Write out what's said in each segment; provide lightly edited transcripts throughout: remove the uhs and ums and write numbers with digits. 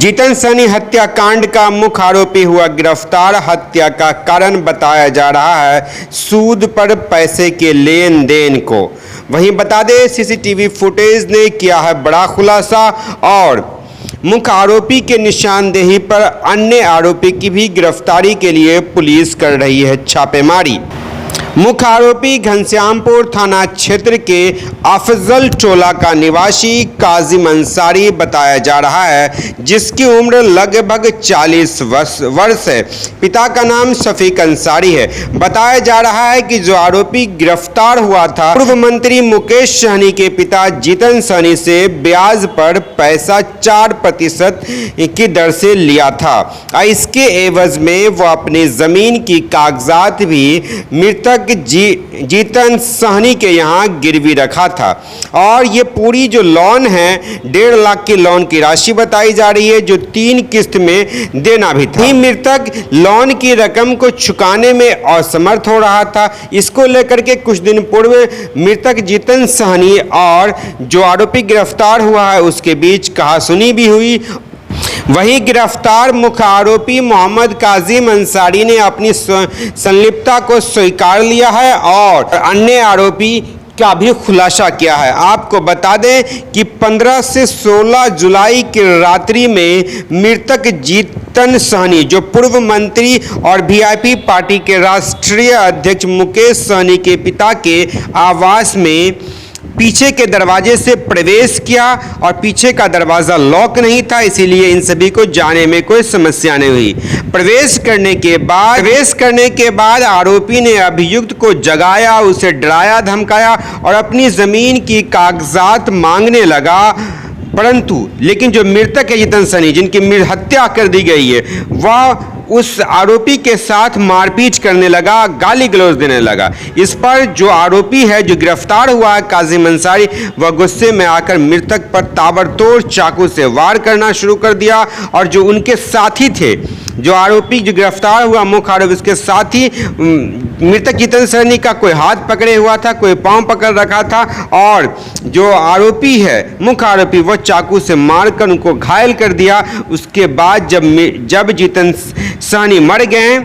जीतन सहनी हत्याकांड का मुख्य आरोपी हुआ गिरफ्तार। हत्या का कारण बताया जा रहा है सूद पर पैसे के लेन देन को। वहीं बता दें सीसीटीवी फुटेज ने किया है बड़ा खुलासा और मुख्य आरोपी के निशानदेही पर अन्य आरोपी की भी गिरफ्तारी के लिए पुलिस कर रही है छापेमारी। मुख्य आरोपी घनश्यामपुर थाना क्षेत्र के अफजल टोला का निवासी काजिम अंसारी बताया जा रहा है, जिसकी उम्र लगभग 40 वर्ष है। पिता का नाम शफीक अंसारी है। बताया जा रहा है कि जो आरोपी गिरफ्तार हुआ था पूर्व मंत्री मुकेश सहनी के पिता जीतन सहनी से ब्याज पर पैसा 4% की दर से लिया था। इसके एवज में वो अपनी जमीन की कागजात भी मृतक जीतन सहनी के यहाँ गिरवी रखा था और ये पूरी जो लोन है 1.5 लाख की लोन की राशि बताई जा रही है, जो 3 किस्त में देना भी था। मृतक लोन की रकम को चुकाने में असमर्थ हो रहा था। इसको लेकर के कुछ दिन पूर्व मृतक जीतन सहनी और जो आरोपी गिरफ्तार हुआ है उसके बीच कहासुनी भी हुई। वहीं गिरफ्तार मुख्य आरोपी मोहम्मद काजिम अंसारी ने अपनी संलिप्तता को स्वीकार लिया है और अन्य आरोपी का भी खुलासा किया है। आपको बता दें कि 15 से 16 जुलाई की रात्रि में मृतक जीतन सहनी जो पूर्व मंत्री और वीआईपी पार्टी के राष्ट्रीय अध्यक्ष मुकेश सहनी के पिता के आवास में पीछे के दरवाजे से प्रवेश किया और पीछे का दरवाज़ा लॉक नहीं था, इसीलिए इन सभी को जाने में कोई समस्या नहीं हुई। प्रवेश करने के बाद आरोपी ने अभियुक्त को जगाया, उसे डराया धमकाया और अपनी ज़मीन की कागजात मांगने लगा। परंतु लेकिन जो मृतक है जीतन सहनी जिनकी हत्या कर दी गई है, वह उस आरोपी के साथ मारपीट करने लगा, गाली गलौज देने लगा। इस पर जो आरोपी है जो गिरफ्तार हुआ है काजिम अंसारी, वह गुस्से में आकर मृतक पर ताबड़तोड़ चाकू से वार करना शुरू कर दिया और जो उनके साथी थे, जो आरोपी जो गिरफ्तार हुआ मुख्य आरोपी, उसके साथी मृतक जीतन सहनी का कोई हाथ पकड़े हुआ था, कोई पांव पकड़ रखा था और जो आरोपी है मुख्य आरोपी वह चाकू से मारकर उनको घायल कर दिया। उसके बाद जब जीतन सहनी मर गए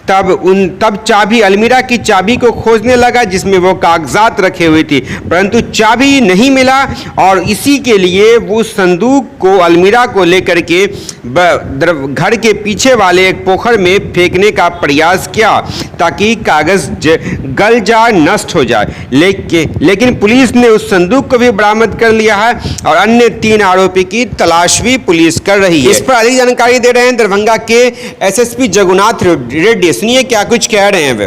तब चाबी अलमीरा की चाबी को खोजने लगा जिसमें वो कागजात रखे हुए थी, परंतु चाबी नहीं मिला और इसी के लिए वो संदूक को अलमीरा को लेकर के घर के पीछे वाले एक पोखर में फेंकने का प्रयास किया ताकि कागज गल जाए, नष्ट हो जाए। लेकिन पुलिस ने उस संदूक को भी बरामद कर लिया है और अन्य 3 आरोपी की तलाश भी पुलिस कर रही है। इस पर अधिक जानकारी दे रहे हैं दरभंगा के एसएसपी जगुनाथ रेड्डी। सुनिए क्या कुछ कह रहे हैं वे।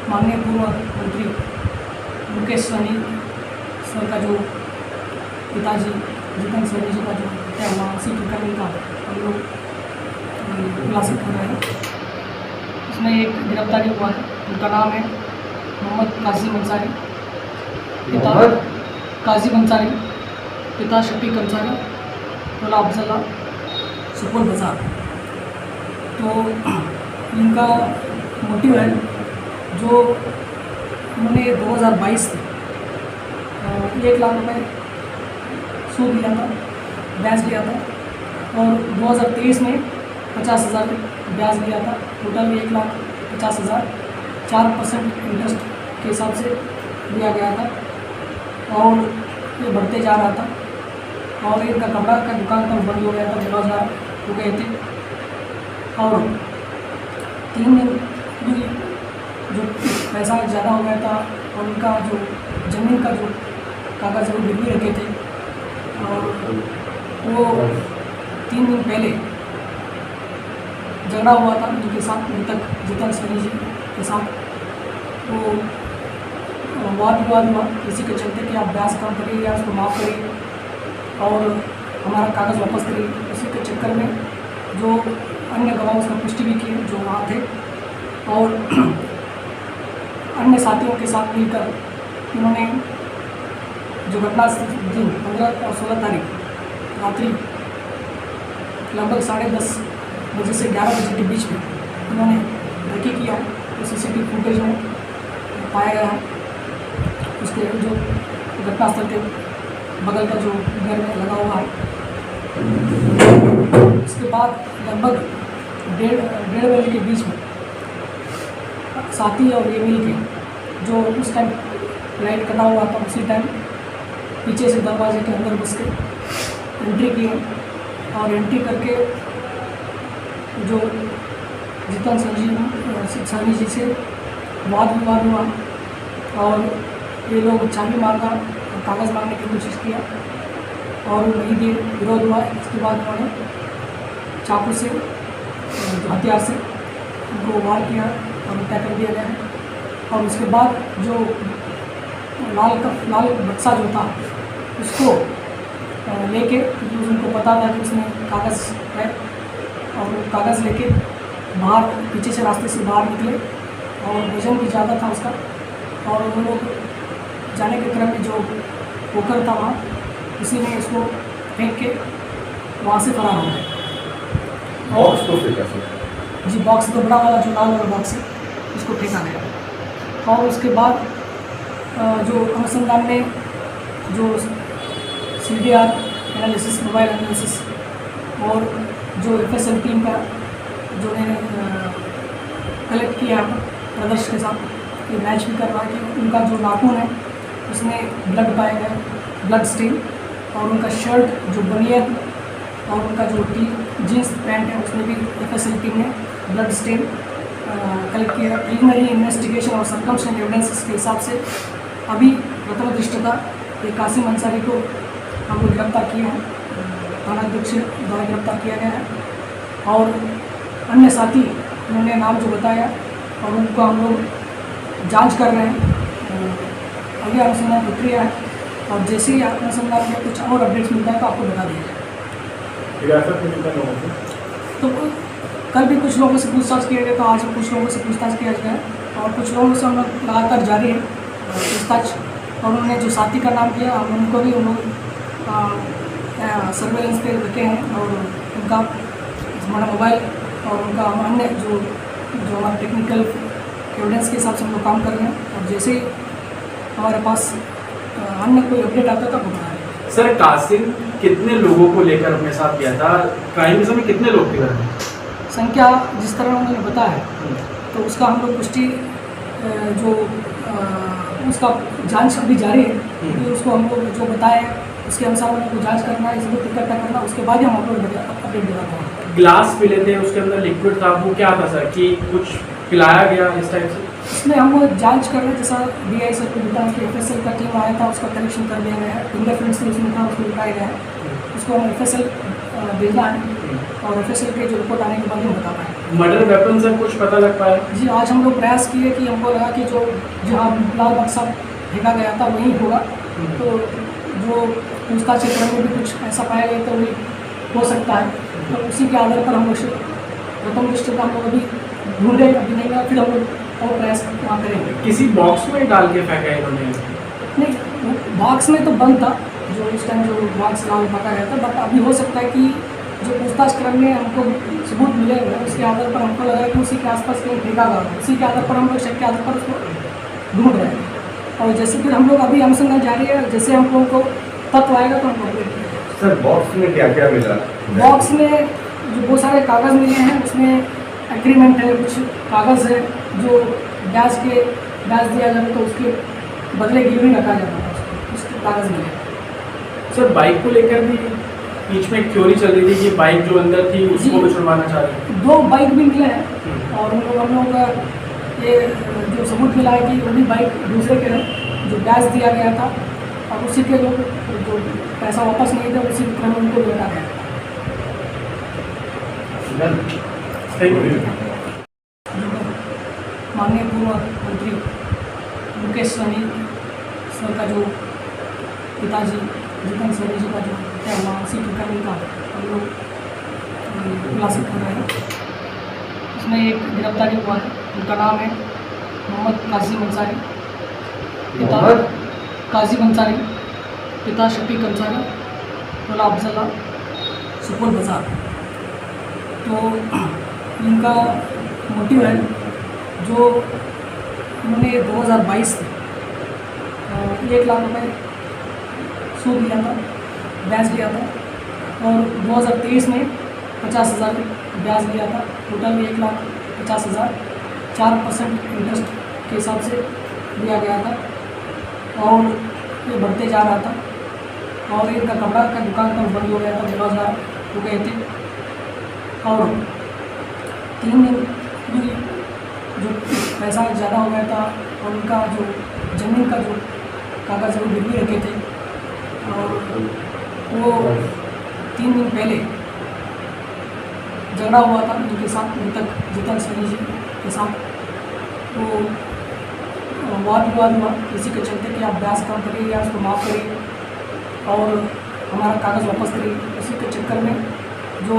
माननीय पूर्व मंत्री मुकेश सहनी सर का जो पिताजी जीतन सहनी जी का जो हत्या हुआ, उसी के कारण का हम लोग खुलासा कर रहे हैं। इसमें एक गिरफ्तारी हुआ है, उनका नाम है मोहम्मद काजिम अंसारी, पिता काजिम अंसारी, पिता शफीक अंसारी, टोला अफजला, सुपौल बाजार। तो इनका मोटिव है जो उन्होंने 2022 से 1 लाख रुपए सूद लिया था, ब्याज लिया था और 2023 में 50,000 ब्याज लिया था। टोटल 1,50,000 4% इंटरेस्ट के हिसाब से लिया गया था और ये बढ़ते जा रहा था और इनका कपड़ा का दुकान तो बंद हो गया था, बेरोजगार हो गए थे और 3 दिन भी जो पैसा ज़्यादा हो गया था और उनका जो ज़मीन का जो कागज़ वो गिरवी रखे थे और वो 3 दिन पहले झगड़ा हुआ था उनके साथ, मृतक जीतन सहनी जी के साथ। वो वाद विवाद हुआ इसी के चलते कि आप ब्याज कम करिए या उसको माफ़ करिए और हमारा कागज़ वापस करिए। इसी के चक्कर में जो अन्य गवाह उसका पुष्टि भी की जो वहाँ थे और अन्य साथियों के साथ मिलकर उन्होंने जो घटना दिन 15 और 16 तारीख रात्रि लगभग 10:30 बजे से 11 बजे के बीच में उन्होंने रेकी किया। तो सीसीटीवी फुटेज में पाया गया है उसके जो घटनास्थल के बगल का जो घर में लगा हुआ है बाद लगभग डेढ़ बजे के बीच में साथी और ये मिल के जो उस टाइम लाइट कटा हुआ था उसी टाइम पीछे से दरवाजे के अंदर घुस के एंट्री किए और एंट्री करके जो जीतन सैनी जी से वाद विवाद हुआ और ये लोग चाबी मांगा और कागज़ मांगने की कोशिश किया और नहीं दिए, विरोध हुआ। इसके बाद उन्होंने चाकू से हथियार से उनको वार किया और हत्या कर दिया गया। और उसके बाद जो लाल बक्सा जो था उसको लेके, क्योंकि उनको पता था कि उसमें कागज़ है, और वो कागज़ लेके बाहर पीछे से रास्ते से बाहर निकले और वजन भी ज़्यादा था उसका। और वो लोग जाने के क्रम में जो पोखर था वहाँ, उसी में इसको फेंक के वहाँ से फरार हो गए। बॉक्स को फेंका सर? जी, बॉक्स तो बड़ा वाला जो लाल वाला बॉक्स है उसको फेंका गया। और उसके बाद जो अनुसंधान में जो CDR एनालिसिस, मोबाइल एनालिसिस और जो FSL टीम का जो ने कलेक्ट किया प्रदर्श के साथ, ये मैच भी करवा कि उनका जो नाखून है उसमें ब्लड पाया गया, ब्लड स्टेन, और उनका शर्ट जो बनियन और उनका जो जीन्स पैंट है उसमें भी FSL टीम ने ब्लड स्टेन कलेक्ट किया। प्रिलिमिनरी इन्वेस्टिगेशन और सर्कमस्टेंशियल एविडेंस के हिसाब से अभी प्रथम दृष्टता ये कासिम अंसारी को हम लोग गिरफ्तार किए हैं, थाना अध्यक्ष द्वारा गिरफ्तार किया गया है। और अन्य साथी उन्होंने नाम जो बताया और उनको हम लोग जांच कर रहे हैं, आगे अनुसंधान प्रक्रिया है, और जैसे ही अनुसंधान में कुछ और अपडेट्स मिलता है तो आपको बता दिया जाए। हिरासत में कितने लोगों को? तो कल भी कुछ लोगों से पूछताछ किया गया, तो आज भी कुछ लोगों से पूछताछ किया गया है, और कुछ लोगों से हम लोग लगातार जारी है पूछताछ। और उन्होंने जो साथी का नाम किया उनको भी हम लोग सर्वेलेंस पे रखे हैं, और उनका हमारा मोबाइल और उनका अन्य जो हमारा टेक्निकल एविडेंस के हिसाब से हम लोग काम कर रहे हैं। और जैसे ही हमारे पास अन्य कोई अपडेट आता है तब बता रहे हैं। सर, कासिम कितने लोगों को लेकर अपने साथ गया था? क्राइम के समय कितने लोग थे? संख्या जिस तरह उन्होंने बताया तो उसका हम लोग पुष्टि जो उसका जांच अभी जारी है, क्योंकि उसको हम लोग जो बताया उसके अनुसार हम लोग को जांच करना है, सबूत इकट्ठा करना, उसके बाद ही हम आप लोग अपडेट दिलाते हैं। ग्लास पिले थे, उसके अंदर लिक्विड था, वो क्या था सर कि कुछ पिलाया गया इस टाइप से? इसमें हम लोग जांच कर रहे हैं, जैसा DI सर को बताया कि FSL का टीम आया था, उसका कलेक्शन कर दिया गया है, फिंगरप्रिंट्स भी उसमें था, उसको दिखाया गया है, उसको हम FSL भेजना है, और FSL के जो रिपोर्ट आने के बाद हम बता पाएँ। मर्डर वेपन से कुछ पता लग पाया? जी, आज हम लोग प्रयास किए कि हमको लगा कि जो जहाँ लाल बक्सा फेंका गया था वहीं होगा, तो जो पूछताछ के क्रम में भी कुछ ऐसा पाया गया तो वही हो सकता है, तो उसी के आधार पर हम लोग प्रथम दृष्टि हम लोग अभी ढूंढ रहे हैं, अभी नहीं, फिर हम लोग और प्रयास वहाँ करेंगे। किसी बॉक्स में डाल के फेंका इन्होंने? नहीं, बॉक्स में तो बंद था, जो उस टाइम जो बॉक्स लाल पका गया था, बट अभी हो सकता है कि जो पूछताछ क्रम में हमको सबूत मिलेगा उसके आधार पर हमको लगा कि उसी के आसपास कहीं फेंका गया, उसी के आधार पर हम लोग शक के आधार पर उसको ढूंढ रहे हैं। और जैसे फिर हम लोग अभी अनुसंधान जारी है, जैसे हम लोगों को तत्व आएगा तो हम लोग। सर, बॉक्स में क्या क्या मिला? बॉक्स में जो बहुत सारे कागज़ मिले हैं, उसमें एग्रीमेंट है, कुछ कागज़ है जो ब्याज दिया जाता तो उसके बदले गिरवी रखा जाता था, उसके कागज़ मिले। सर, बाइक को लेकर भी बीच में एक थ्योरी चल रही थी कि बाइक जो अंदर थी उसको भी छुड़वाना चाह रहे थे। 2 बाइक भी मिले हैं, और हम लोग का ये जो सबूत मिला है कि वो भी बाइक दूसरे के हैं जो ब्याज दिया गया था, और उसी के लोग जो पैसा वापस नहीं थे उसी क्रम में उनको लौटा गया। माननीय पूर्व मंत्री मुकेश सहनी सर का जो पिताजी जीतन सैनी जी का जो हत्या हुआ, उसी के क्रम का हम लोग खुलासा कर रहे हैं। उसमें एक गिरफ्तारी हुआ है, उनका नाम है मोहम्मद कासिम अंसारी, पिता कासिम अंसारी, पिता शफीक अंसारी, टोला अफजला, सुपौल बाजार। तो इनका मोटिव है जो उन्होंने 2022 में 1 लाख रुपए सूद लिया था, ब्याज लिया था, और 2023 में 50,000 ब्याज लिया था। टोटल 1,50,000 4% इंटरेस्ट के हिसाब से दिया गया था और ये बढ़ते जा रहा था। और इनका कपड़ा का दुकान का बंद हो गया था, बेरोजगार हो गए थे। और 3 दिन भी जो पैसा ज़्यादा हो गया था और उनका जो ज़मीन का जो कागज़ वो गिरवी रखे थे और वो 3 दिन पहले झगड़ा हुआ था उनके साथ, मृतक जीतन सैनी जी के साथ। वो वाद विवाद हुआ इसी के चलते कि आप ब्याज कम करिए या उसको माफ़ करिए और हमारा कागज़ वापस करिए। इसी के चक्कर में जो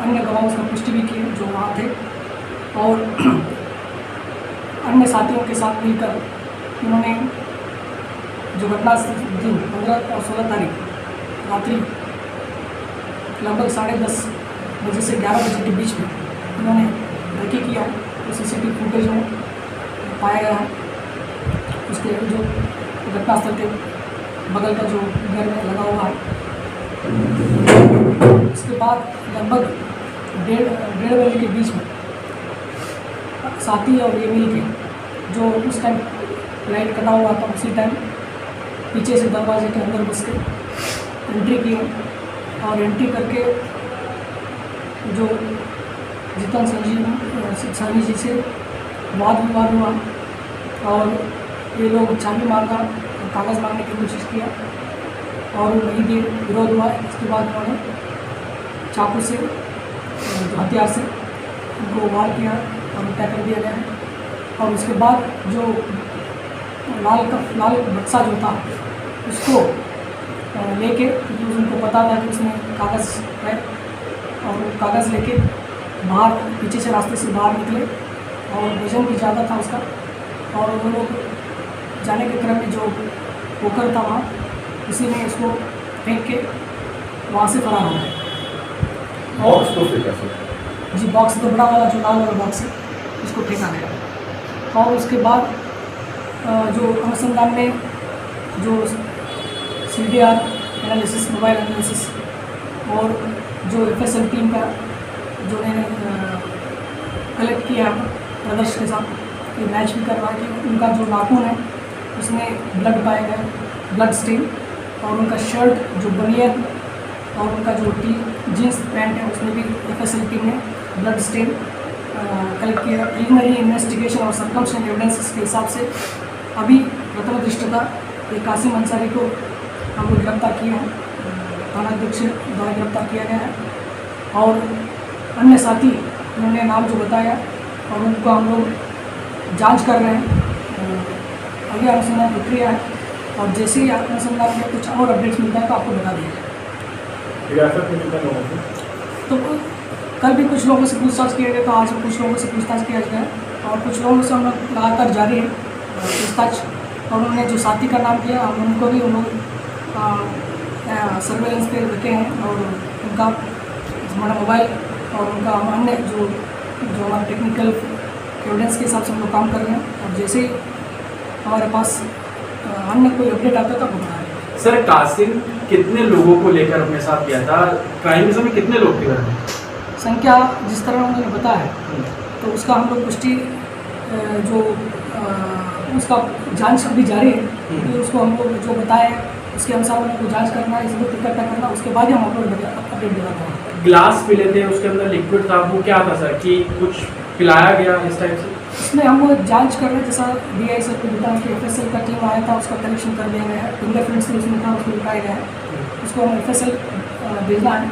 अन्य गवाह उसका पुष्टि भी किए जो वहाँ थे और अन्य साथियों के साथ मिलकर उन्होंने जो घटना दिन 15 और 16 तारीख रात्रि लगभग 10:30 बजे से 11 बजे के बीच में उन्होंने रेकी किया। तो CCTV फुटेज में पाया गया है। उसके जो घटनास्थल के बगल का जो घर में लगा हुआ है। उसके बाद लगभग 1:30 बजे के बीच में साथी और ये मिल के जो उस टाइम लाइट कटा हुआ था उसी टाइम पीछे से दरवाजे के अंदर घुस के एंट्री किए और एंट्री करके जो जीतन सैनी जी से वाद विवाद हुआ और ये लोग चाबी मांगा, कागज़ मांगने की कोशिश किया और नहीं दिए, विरोध हुआ। इसके बाद उन्होंने चाकू से हथियार से उनको वार किया और हत्या कर दिया गया है। और उसके बाद जो लाल बक्सा जो था उसको लेके, क्योंकि उनको पता था कि उसमें कागज़ है और वो कागज़ लेके बाहर पीछे से रास्ते से बाहर निकले और वजन भी ज़्यादा था उसका और वो लोग जाने के क्रम में जो पोखर था वहाँ किसी ने इसको फेंक के वहाँ से फरार हो गए। बॉक्स को फेंका सर? जी, बॉक्स तो बड़ा वाला जो लाल वाला बॉक्स है उसको फेंका गया। और उसके बाद जो अनुसंधान में जो CDR एनालिसिस, मोबाइल एनालिसिस और जो FSL टीम का जो ने कलेक्ट किया प्रदर्श के साथ, ये मैच भी कर रहा है कि उनका जो नाखून है उसमें ब्लड पाया गया, ब्लड स्टेन। और उनका शर्ट जो बनियन और उनका जो जीन्स पैंट है उसमें भी FSL टीम ने ब्लड स्टेन कलेक्ट किया। प्रीलिमिनरी इन्वेस्टिगेशन और सर्कमस्टेंशियल एविडेंस के हिसाब से अभी प्रथम दृष्टता एक कासिम अंसारी को हम लोग गिरफ्तार किए हैं, थानाध्यक्ष द्वारा गिरफ्तार किया गया है। और अन्य साथी उन्होंने नाम जो बताया और उनको हम लोग जांच कर रहे हैं, आगे अनुसंधान प्रक्रिया है और जैसे ही अनुसंधान में कुछ और अपडेट्स मिलता है तो आपको बता दिया जाए। हिरासत में कितने लोगों को? तो कल भी कुछ लोगों से पूछताछ किया गया, तो आज कुछ लोगों से पूछताछ किया गया और कुछ लोगों से हम लोग लगातार जारी है पूछताछ। और उन्होंने जो साथी का नाम किया हम उनको भी उन लोग सर्वेलेंस पे रखे हैं और उनका हमारा मोबाइल और उनका अन्य जो हमारा टेक्निकल एविडेंस के हिसाब से हम लोग काम कर रहे हैं। और जैसे ही हमारे पास अन्य कोई अपडेट आता है तो बता रहे हैं। सर, कासिम कितने लोगों को लेकर अपने साथ गया था? क्राइम के समय कितने लोग थे घर में? संख्या जिस तरह उन्होंने बताया तो उसका हम लोग पुष्टि जो उसका जांच अभी जारी है, क्योंकि उसको हम लोग जो बताया उसके अनुसार उनको जांच करना है, सबूत इकट्ठा करना, उसके बाद ही हम अपलोड अपडेट दिलाते हैं। ग्लास पिले थे, उसके अंदर लिक्विड था, वो क्या था सर कि कुछ पिलाया गया इस टाइप से? इसमें हम लोग जांच कर रहे हैं, जैसा DI सर को बताया कि FSL का टीम आया था, उसका कलेक्शन कर दिया गया है। फिंगरप्रिंट्स भी उसमें था, उसको दिखाया गया है, उसको हम FSL भेजना है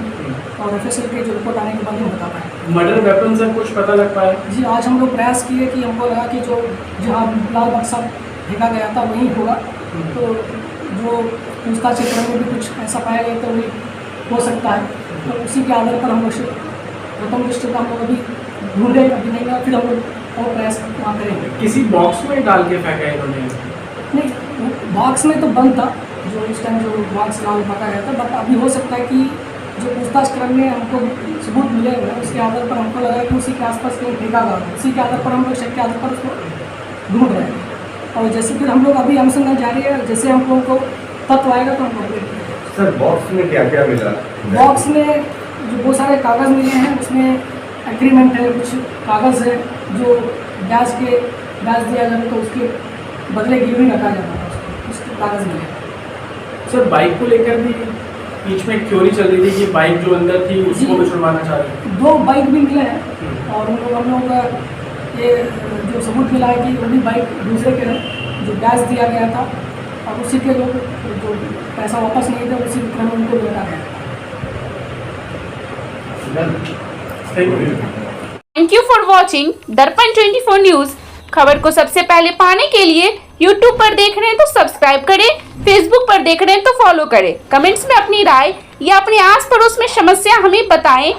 और FSL के जो रिपोर्ट आने के बाद हम बता पाएँ। मर्डर वेपन से कुछ पता लग पाया? जी, आज हम लोग प्रयास किए कि हमको लगा कि जो जहाँ लाल बक्सा फेंका गया था वहीं होगा, तो जो पूछताछ के क्रम में भी कुछ ऐसा पाया गया तो वही हो सकता है। तो उसी के आधार पर हम लोग प्रथम दृष्टि हम लोग अभी ढूंढे, अभी नहीं मिला, फिर हम लोग और प्रयास वहाँ करेंगे। किसी बॉक्स में डाल के फेंका इन्होंने? नहीं, बॉक्स में तो बंद था जो इस टाइम जो बॉक्स लाल पका गया था, बट अभी हो सकता है कि जो पूछताछ क्रम में हमको सबूत मिलेगा उसके आधार पर हमको लगा कि उसी के आसपास कहीं फेंका गया, उसी के आधार पर हम लोग शक के आधार पर उसको ढूंढ रहे हैं। और जैसे फिर हम लोग अभी अनुसंधान जारी है, जैसे हम लोगों को तत्व आएगा तो हम अपडेट करेंगे। सर, बॉक्स में क्या क्या मिला? बॉक्स में जो बहुत सारे कागज़ मिले हैं उसमें एग्रीमेंट है, कुछ कागज़ है जो ब्याज दिया जाए तो उसके बदले गिरवी रखा जाता है, उसके कागज़ मिले। सर बाइक को लेकर भी बीच में क्योरी चल रही थी कि बाइक जो अंदर थी उसको भी छुड़वाना चाह रहे थे। 2 बाइक भी मिले हैं और हम लोग का ये जो सबूत मिला है कि वो भी बाइक दूसरे के हैं जो ब्याज दिया गया था और उसी के लोग जो पैसा वापस नहीं थे उसी क्रम में उनको लौटा गया। थैंक यू फॉर वॉचिंग दर्पण 24 न्यूज। खबर को सबसे पहले पाने के लिए यूट्यूब पर देख रहे हैं तो सब्सक्राइब करें, फेसबुक पर देख रहे हैं तो फॉलो करें। कमेंट्स में अपनी राय या अपने आस पड़ोस में समस्या हमें बताएं।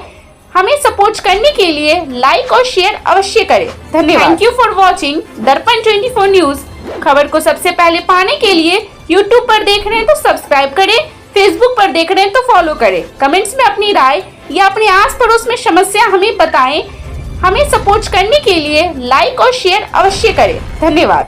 हमें सपोर्ट करने के लिए लाइक और शेयर अवश्य करें। धन्यवाद। थैंक यू फॉर वॉचिंग दर्पण 24 न्यूज। खबर को सबसे पहले पाने के लिए यूट्यूब पर देख रहे हैं तो सब्सक्राइब करें, फेसबुक पर देख रहे हैं तो फॉलो करें। कमेंट्स में अपनी राय या अपने आस पड़ोस में समस्या हमें बताएं। हमें सपोर्ट करने के लिए लाइक और शेयर अवश्य करें। धन्यवाद।